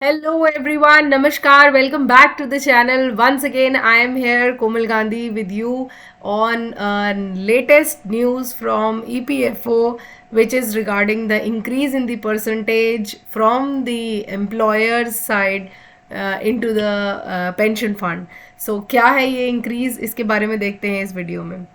Hello everyone, Namaskar, welcome back to the channel. Once again, I am here, Komal Gandhi, with you on latest news from EPFO, which is regarding the increase in the percentage from the employer's side into the pension fund. So, क्या है ये increase? इसके बारे में देखते हैं इस video में.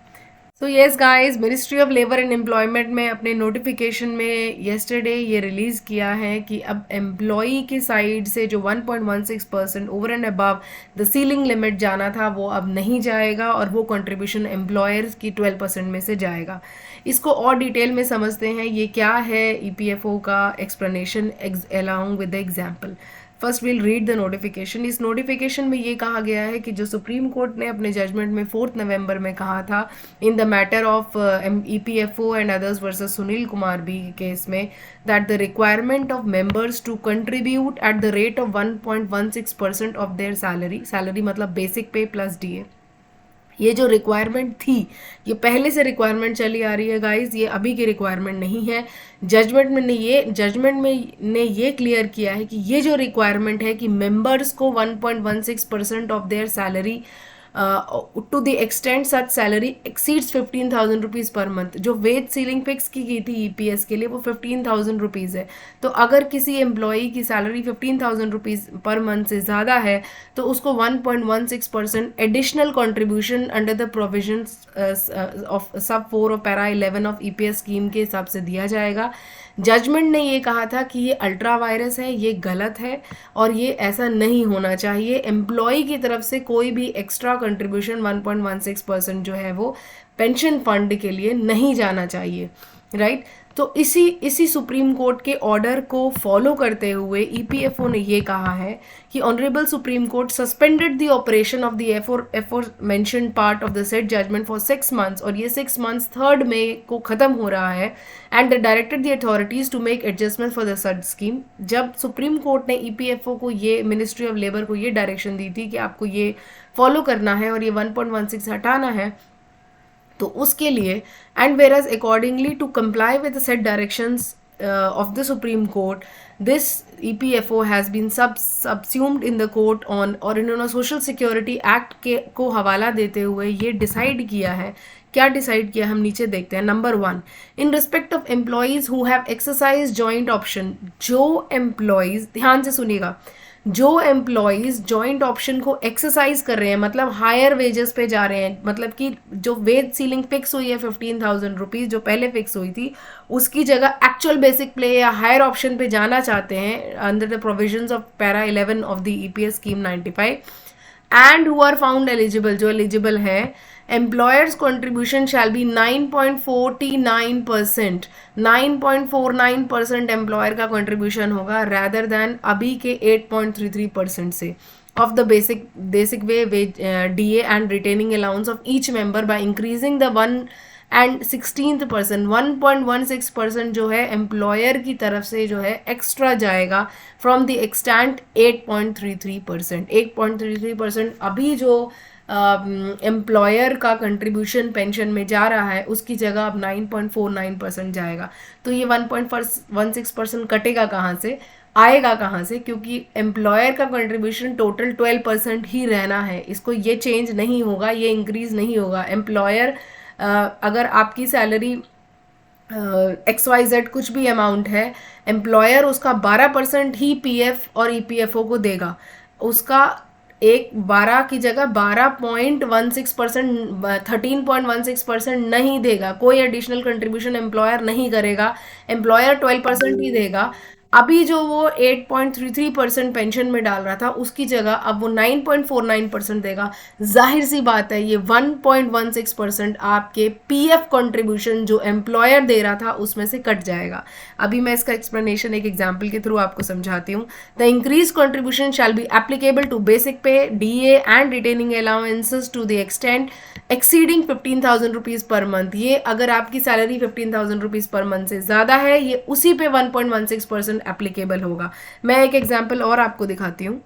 So yes guys, ministry of labour and employment में अपने नोटिफिकेशन में येस्टरडे ये रिलीज़ किया है कि अब एम्प्लॉई की साइड से जो 1.16% over and above the ceiling limit जाना था वो अब नहीं जाएगा और वो कंट्रीब्यूशन एम्प्लॉयर्स की 12% में से जाएगा. इसको और डिटेल में समझते हैं ये क्या है. ईपीएफओ का explanation along with the example. First will read the notification. इस नोटिफिकेशन में ये कहा गया है कि जो सुप्रीम कोर्ट ने अपने जजमेंट में 4 नवंबर में कहा था in the matter of EPFO and others versus Sunil Kumar B case में, that the requirement of members to contribute at the rate of 1.16% of their salary मतलब बेसिक पे प्लस डीए, ये जो रिक्वायरमेंट थी ये पहले से रिक्वायरमेंट चली आ रही है गाइस, ये अभी की रिक्वायरमेंट नहीं है. जजमेंट में ने ये क्लियर किया है कि ये जो रिक्वायरमेंट है कि मेंबर्स को 1.16% of their salary to the extend such salary exceeds 15,000 rupees per month. जो वेज सीलिंग फिक्स की गई थी ईपीएस के लिए वो 15,000 रुपीज़ है. तो अगर किसी एम्प्लॉई की सैलरी 15,000 रुपीज़ पर मंथ से ज़्यादा है तो उसको 1.16% additional contribution under the provision of सब 4 और पैरा 11 ऑफ ईपीएस स्कीम के हिसाब से दिया जाएगा. जजमेंट ने ये कहा था कि ये अल्ट्रा वायरस है, ये गलत है और ये ऐसा नहीं होना चाहिए. एम्प्लॉय की तरफ से कोई भी एक्स्ट्रा कंट्रीब्यूशन 1.16% जो है वो पेंशन फंड के लिए नहीं जाना चाहिए, राइट. तो इसी सुप्रीम कोर्ट के ऑर्डर को फॉलो करते हुए ईपीएफओ ने ये कहा है कि honourable supreme court suspended the operation of the aforementioned part of the said judgement for 6 months और ये 6 मंथ्स 3 मई को ख़त्म हो रहा है. And directed the authorities to make adjustment for the such scheme. जब सुप्रीम कोर्ट ने EPFO को ये मिनिस्ट्री ऑफ लेबर को ये डायरेक्शन दी थी कि आपको ये फॉलो करना है और ये 1.16 हटाना है, तो उसके लिए and whereas accordingly to comply with the said directions of the supreme court, this EPFO has been subsumed in the court on, और इन्होंने सोशल सिक्योरिटी एक्ट के को हवाला देते हुए ये डिसाइड किया है. क्या डिसाइड किया हम नीचे देखते हैं. Number 1, in respect of employees who have exercise joint option. जो एम्प्लॉयज़, ध्यान से सुनिएगा, जो एम्प्लॉयज़ जॉइंट ऑप्शन को एक्सरसाइज कर रहे हैं मतलब हायर वेजेस पे जा रहे हैं, मतलब कि जो वेज सीलिंग फिक्स हुई है 15,000 रुपीज़ जो पहले फिक्स हुई थी उसकी जगह एक्चुअल बेसिक प्ले या हायर ऑप्शन पे जाना चाहते हैं under the provisions of para 11 of the EPS scheme 95 and who are found eligible, जो एलिजिबल है, employers contribution shall be 9.49%. 9.49% employer का कॉन्ट्रीब्यूशन होगा रैदर दैन अभी के 8.33% से of the basic wage DA and retaining allowance of each member by increasing the 1/16%. 1.16% जो है employer की तरफ से जो है एक्स्ट्रा जाएगा फ्रॉम द एक्सटेंट 8.33%. 8.33% अभी जो एम्प्लॉयर का कंट्रीब्यूशन पेंशन में जा रहा है उसकी जगह अब 9.49% जाएगा. तो ये 1.16% कटेगा कहाँ से, आएगा कहाँ से, क्योंकि एम्प्लॉयर का कंट्रीब्यूशन टोटल 12% ही रहना है. इसको ये चेंज नहीं होगा, ये इंक्रीज नहीं होगा. एम्प्लॉयर अगर आपकी सैलरी XYZ कुछ भी अमाउंट है, एम्प्लॉयर उसका 12% ही पीएफ और ईपीएफओ को देगा. उसका 12 की जगह 12.16%, 13.16% नहीं देगा. कोई एडिशनल कंट्रीब्यूशन एम्प्लॉयर नहीं करेगा, एम्प्लॉयर 12% ही देगा. अभी जो वो 8.33% पेंशन में डाल रहा था उसकी जगह अब वो 9.49% देगा. जाहिर सी बात है ये 1.16% आपके पीएफ कंट्रीब्यूशन जो एम्प्लॉयर दे रहा था उसमें से कट जाएगा. अभी मैं इसका एक्सप्लेनेशन एक एग्जांपल के थ्रू आपको समझाती हूँ. The increase contribution shall be applicable to basic pay, DA and retaining allowances to the extent exceeding 15,000 rupees per month. ये अगर आपकी सैलरी 15,000 रुपीज़ पर मंथ से ज़्यादा है ये उसी पे 1.16% एप्लीकेबल होगा. मैं एक एग्जांपल और आपको दिखाती हूँ.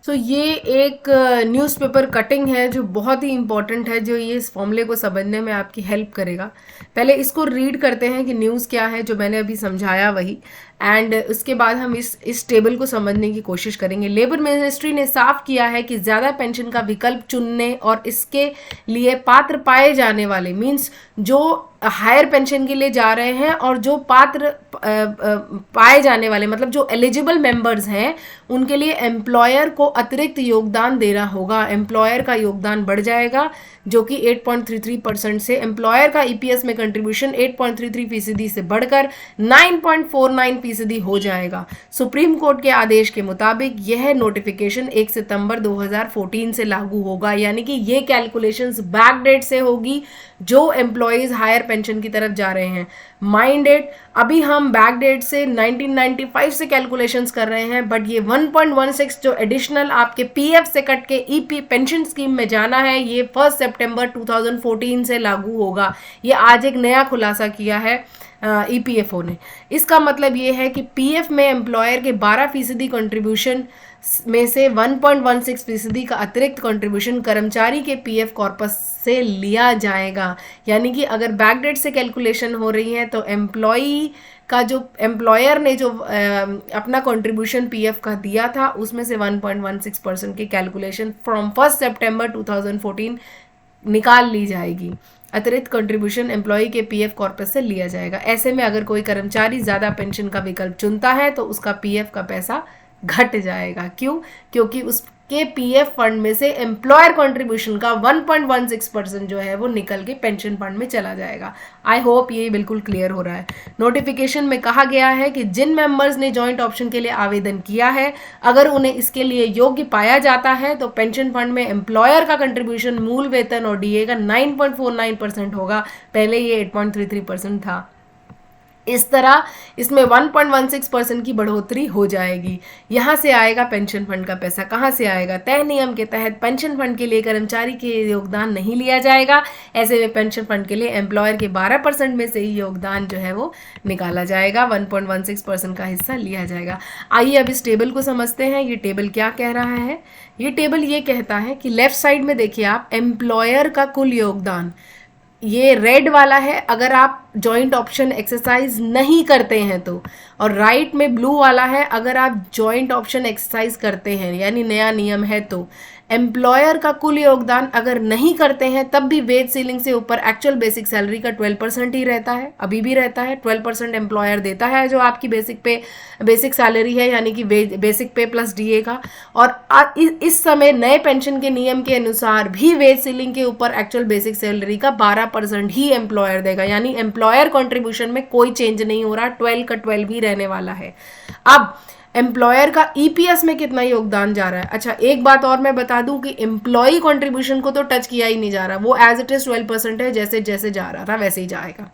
सो ये एक न्यूज़पेपर कटिंग है जो बहुत ही इंपॉर्टेंट है, जो ये इस फॉर्मूले को समझने में आपकी हेल्प करेगा. पहले इसको रीड करते हैं कि न्यूज़ क्या है, जो मैंने अभी समझाया वही. एंड उसके बाद हम इस टेबल को समझने की कोशिश करेंगे। लेबर मिनिस्ट्री ने साफ किया है कि ज़्यादा पेंशन का विकल्प चुनने और इसके लिए पात्र पाए जाने वाले, मीन्स जो हायर पेंशन के लिए जा रहे हैं और जो पात्र पाए जाने वाले, मतलब जो एलिजिबल मेंबर्स हैं, उनके लिए एम्प्लॉयर को अतिरिक्त योगदान देना होगा। एम्प्लॉयर का योगदान बढ़ जाएगा जो कि 8.33% से, एम्प्लॉयर का ईपीएस में कंट्रीब्यूशन 8.33% से बढ़कर 9.49% हो जाएगा। सुप्रीम कोर्ट के आदेश के मुताबिक यह नोटिफिकेशन 1 सितंबर 2014 से लागू होगा, यानी कि ये कैलकुलेशंस बैक डेट से होगी जो एम्प्लॉयज हायर पेंशन की तरफ जा रहे हैं। माइंड इट, अभी हम बैक डेट से 1995 से कैलकुलेशंस कर रहे हैं, बट ये 1.16 जो एडिशनल आपके पीएफ से कट के ईपी पेंशन स्कीम में जाना है, ये 1 सितंबर 2014 से लागू होगा। ये आज एक नया खुलासा किया है ईपीएफओ ने। इसका मतलब ये है कि पीएफ में एम्प्लॉयर के 12% कंट्रीब्यूशन में से 1.16% का अतिरिक्त कंट्रीब्यूशन कर्मचारी के पीएफ कॉर्पस से लिया जाएगा। यानी कि अगर बैकडेट से कैलकुलेशन हो रही है तो एम्प्लॉई का जो एम्प्लॉयर ने जो अपना कंट्रीब्यूशन पीएफ का दिया था उसमें से 1.16% की कैलकुलेशन फ्रॉम 1 सितंबर 2014 निकाल ली जाएगी। अतिरिक्त कंट्रीब्यूशन एम्प्लॉई के पीएफ कॉर्पस से लिया जाएगा। ऐसे में अगर कोई कर्मचारी ज़्यादा पेंशन का विकल्प चुनता है तो उसका पीएफ का पैसा घट जाएगा। क्यों? क्योंकि उसके पीएफ फंड में से एम्प्लॉयर कंट्रीब्यूशन का 1.16% जो है वो निकल के पेंशन फंड में चला जाएगा। आई होप ये बिल्कुल क्लियर हो रहा है। नोटिफिकेशन में कहा गया है कि जिन मेंबर्स ने जॉइंट ऑप्शन के लिए आवेदन किया है, अगर उन्हें इसके लिए योग्य पाया जाता है तो पेंशन फंड में एम्प्लॉयर का कंट्रीब्यूशन मूल वेतन और डीए का 9.49% होगा। पहले ये 8.33% था। इस तरह इसमें 1.16% की बढ़ोतरी हो जाएगी। यहाँ से आएगा पेंशन फंड का पैसा। कहाँ से आएगा? तय नियम के तहत पेंशन फंड के लिए कर्मचारी के योगदान नहीं लिया जाएगा। ऐसे में पेंशन फंड के लिए एम्प्लॉयर के 12% में से ही योगदान जो है वो निकाला जाएगा, 1.16% का हिस्सा लिया जाएगा। आइए अब इस टेबल को समझते हैं। ये टेबल क्या कह रहा है? ये टेबल ये कहता है कि लेफ्ट साइड में देखिए आप, एम्प्लॉयर का कुल योगदान, ये रेड वाला है अगर आप जॉइंट ऑप्शन एक्सरसाइज नहीं करते हैं तो, और राइट में ब्लू वाला है अगर आप जॉइंट ऑप्शन एक्सरसाइज करते हैं, यानी नया नियम है तो। एम्प्लॉयर का कुल योगदान अगर नहीं करते हैं तब भी वेज सीलिंग से ऊपर एक्चुअल बेसिक सैलरी का 12% ही रहता है, अभी भी रहता है। 12% एम्प्लॉयर देता है जो आपकी बेसिक सैलरी है, यानी कि बेसिक पे प्लस डीए का। और इस समय नए पेंशन के नियम के अनुसार भी वेज सीलिंग के ऊपर एक्चुअल बेसिक सैलरी का 12% ही एम्प्लॉयर देगा, यानी एम्प्लॉयर कंट्रीब्यूशन में कोई चेंज नहीं हो रहा, 12 का 12 ही रहने वाला है। अब एम्प्लॉयर का ईपीएस में कितना योगदान जा रहा है? अच्छा, एक बात और मैं बता दूं कि एम्प्लॉई कंट्रीब्यूशन को तो टच किया ही नहीं जा रहा, वो एज इट इज 12% है, जैसे जैसे जा रहा था वैसे ही जाएगा।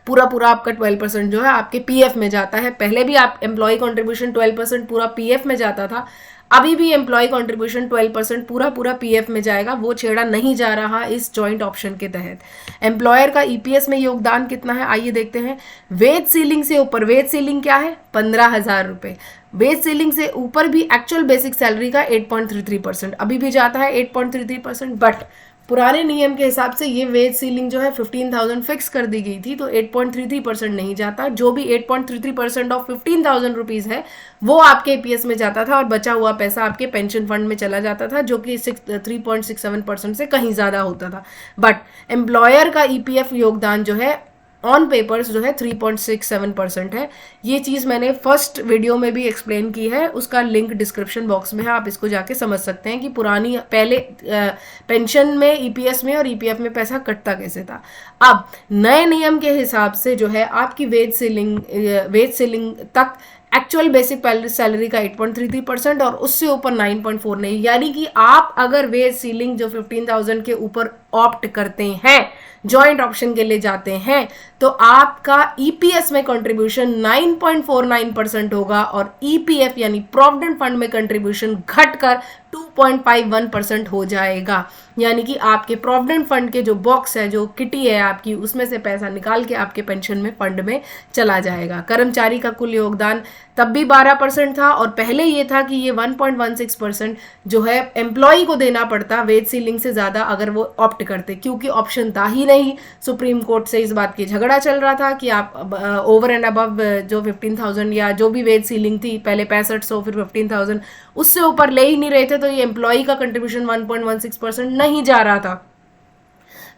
पूरा आपका 12% जो है आपके पीएफ में जाता है। पहले भी आप एम्प्लॉई कंट्रीब्यूशन 12% पूरा पीएफ में जाता था, अभी भी एम्प्लॉय कंट्रीब्यूशन 12% पूरा पीएफ में जाएगा, वो छेड़ा नहीं जा रहा इस जॉइंट ऑप्शन के तहत। एम्प्लॉयर का ईपीएस में योगदान कितना है आइए देखते हैं। वेज सीलिंग से ऊपर, वेज सीलिंग क्या है? 15,000 रुपये। वेज सीलिंग से ऊपर भी एक्चुअल बेसिक सैलरी का 8.33%, अभी भी जाता है 8.33%, बट पुराने नियम के हिसाब से ये वेज सीलिंग जो है 15,000 फिक्स कर दी गई थी, तो 8.33% नहीं जाता। जो भी 8.33% ऑफ 15,000 रुपीज़ है वो आपके ईपीएस में जाता था और बचा हुआ पैसा आपके पेंशन फंड में चला जाता था, जो कि 3.67% से कहीं ज़्यादा होता था। बट एम्प्लॉयर का ईपीएफ योगदान जो है ऑन पेपर्स जो है 3.67% है। ये चीज़ मैंने फर्स्ट वीडियो में भी एक्सप्लेन की है, उसका लिंक डिस्क्रिप्शन बॉक्स में है, आप इसको जाके समझ सकते हैं कि पुरानी पहले पेंशन में, ईपीएस में और ईपीएफ में पैसा कटता कैसे था। अब नए नियम के हिसाब से जो है आपकी वेज सीलिंग तक एक्चुअल बेसिक सैलरी का 8.33% और उससे ऊपर 9.4 नहीं, यानी कि आप अगर वेज सीलिंग जो 15,000 के ऊपर ऑप्ट करते हैं, जॉइंट ऑप्शन के लिए जाते हैं, तो आपका ईपीएस में कंट्रीब्यूशन 9.49% होगा और ईपीएफ यानी प्रोविडेंट फंड में कंट्रीब्यूशन घटकर 2.51% हो जाएगा। यानी कि आपके प्रोविडेंट फंड के जो बॉक्स है, जो किटी है आपकी, उसमें से पैसा निकाल के आपके पेंशन में फंड में चला जाएगा। कर्मचारी का कुल योगदान तब भी 12% था, और पहले ये था कि ये 1.16% जो है एम्प्लॉय को देना पड़ता वेज सीलिंग से ज़्यादा अगर वो ऑप्ट करते, क्योंकि ऑप्शन था ही नहीं। सुप्रीम कोर्ट से इस बात की झगड़ा चल रहा था कि आप ओवर एंड अबव जो 15,000 या जो भी वेज सीलिंग थी, पहले 6500 फिर 15,000, उससे ऊपर ले ही नहीं रहे थे, तो ये एम्प्लॉय का कंट्रीब्यूशन 1.16% नहीं जा रहा था।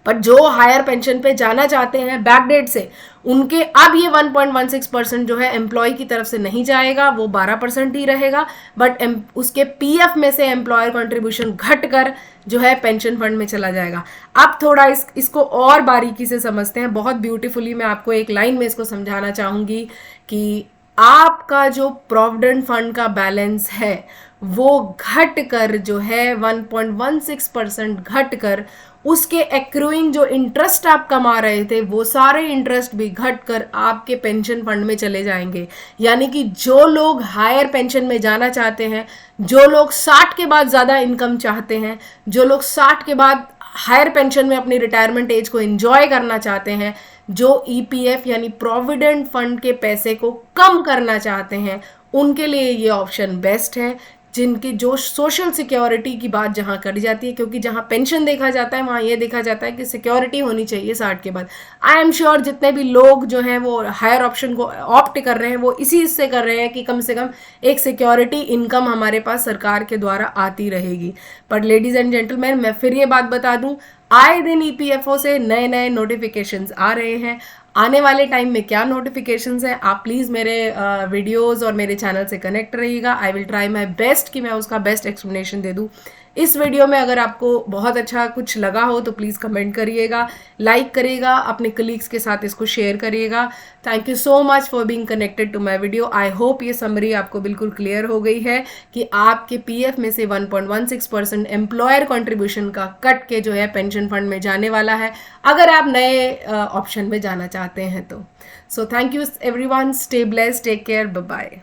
पर जो हायर पेंशन पे जाना चाहते हैं बैकडेट से, उनके अब ये 1.16% जो है एम्प्लॉय की तरफ से नहीं जाएगा, वो 12% ही रहेगा। बट उसके पीएफ में से एम्प्लॉयर कंट्रीब्यूशन घटकर जो है पेंशन फंड में चला जाएगा। अब थोड़ा इसको और बारीकी से समझते हैं। बहुत ब्यूटीफुली मैं आपको एक लाइन में इसको समझाना चाहूंगी कि आपका जो प्रोविडेंट फंड का बैलेंस है वो घट कर जो है 1.16% घट कर उसके एक्रूइंग जो इंटरेस्ट आप कमा रहे थे वो सारे इंटरेस्ट भी घट कर आपके पेंशन फंड में चले जाएंगे। यानी कि जो लोग हायर पेंशन में जाना चाहते हैं, जो लोग 60 के बाद ज़्यादा इनकम चाहते हैं, जो लोग 60 के बाद हायर पेंशन में अपनी रिटायरमेंट एज को एंजॉय करना चाहते हैं, जो ईपीएफ यानी प्रोविडेंट फंड के पैसे को कम करना चाहते हैं, उनके लिए ये ऑप्शन बेस्ट है। जिनकी जो सोशल सिक्योरिटी की बात जहाँ करी जाती है, क्योंकि जहाँ पेंशन देखा जाता है वहाँ ये देखा जाता है कि सिक्योरिटी होनी चाहिए 60 के बाद। आई एम श्योर जितने भी लोग जो हैं वो हायर ऑप्शन को ऑप्ट कर रहे हैं वो इसी से कर रहे हैं कि कम से कम एक सिक्योरिटी इनकम हमारे पास सरकार के द्वारा आती रहेगी। बट लेडीज एंड जेंटलमैन, मैं फिर ये बात बता दूं, आए दिन ईपीएफओ से नए नए नोटिफिकेशंस आ रहे हैं। आने वाले टाइम में क्या नोटिफिकेशंस हैं, आप प्लीज़ मेरे वीडियोस और मेरे चैनल से कनेक्ट रहिएगा। I will try my best कि मैं उसका बेस्ट एक्सप्लेनेशन दे दूं। इस वीडियो में अगर आपको बहुत अच्छा कुछ लगा हो तो प्लीज़ कमेंट करिएगा, लाइक करिएगा, अपने कलीग्स के साथ इसको शेयर करिएगा। Thank you so much for being connected to my video. I hope ये समरी आपको बिल्कुल क्लियर हो गई है कि आपके पीएफ में से 1.16% एम्प्लॉयर कॉन्ट्रीब्यूशन का कट के जो है पेंशन फंड में जाने वाला है, अगर आप नए ऑप्शन में जाना चाहते हैं तो। So thank you everyone, stay blessed, take care, bye bye.